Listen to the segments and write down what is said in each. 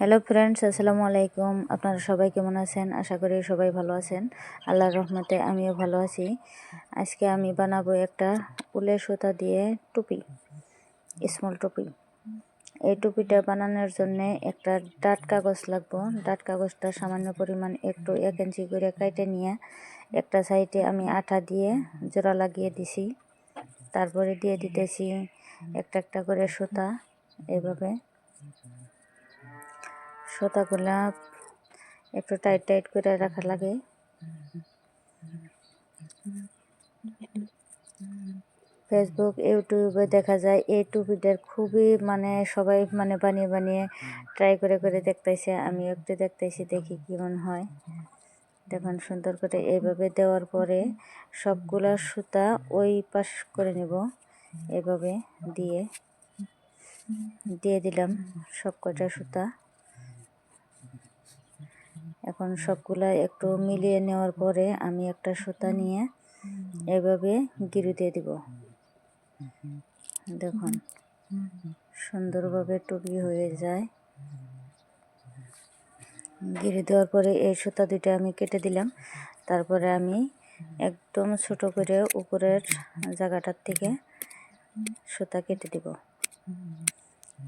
Hello friends, আসসালামু আলাইকুম। আপনারা সবাই কেমন আছেন? আশা করি সবাই ভালো আছেন। আল্লাহর রহমতে আমিও ভালো আছি। আজকে আমি বানাবো একটা উলের সুতা দিয়ে টুপি, স্মল টুপি। এই টুপিটা বানানোর জন্য একটা ডাট কাগজ লাগবো। ডাট কাগজটা সামান্য পরিমাণ একটু 1 ইঞ্চি করে কেটে নিয়ে একটা সাইডে আমি আঠা দিয়ে জোড়া লাগিয়ে দিছি। তারপরে দিয়ে দিতেছি একটা একটা করে সুতা। এইভাবে সুতাগুলা একটু টাইট টাইট করে রাখা লাগে। ফেসবুক, ইউটিউবে দেখা যায় এই টুপিটার খুবই সবাই বানিয়ে বানিয়ে ট্রাই করে করে দেখতেছে। আমি একটু দেখতেছি, দেখি কেমন হয়। দেখুন, সুন্দর করে এইভাবে দেওয়ার পরে সবগুলা সুতা ওই পাশ করে নেব। এইভাবে দিয়ে দিলাম সব কয়টা সুতা। এখন সবগুলা একটু মিলিয়ে নেওয়ার পরে আমি একটা সুতা নিয়ে এভাবে গিরে দিয়ে দিব। দেখুন, সুন্দরভাবে টুপি হয়ে যায়। গিরে দেওয়ার পরে এই সুতা দুইটা আমি কেটে দিলাম। তারপরে আমি একদম ছোট করে উপরের জায়গাটার থেকে সুতা কেটে দিব।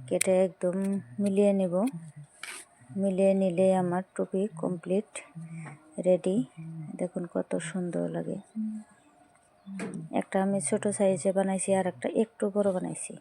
কেটে একদম মিলিয়ে নেব। মিলিয়ে নিলে আমার টুপি কমপ্লিট রেডি। দেখুন কত সুন্দর লাগে। একটা আমি ছোট সাইজে বানাইছি, আর একটা একটু বড় বানাইছি।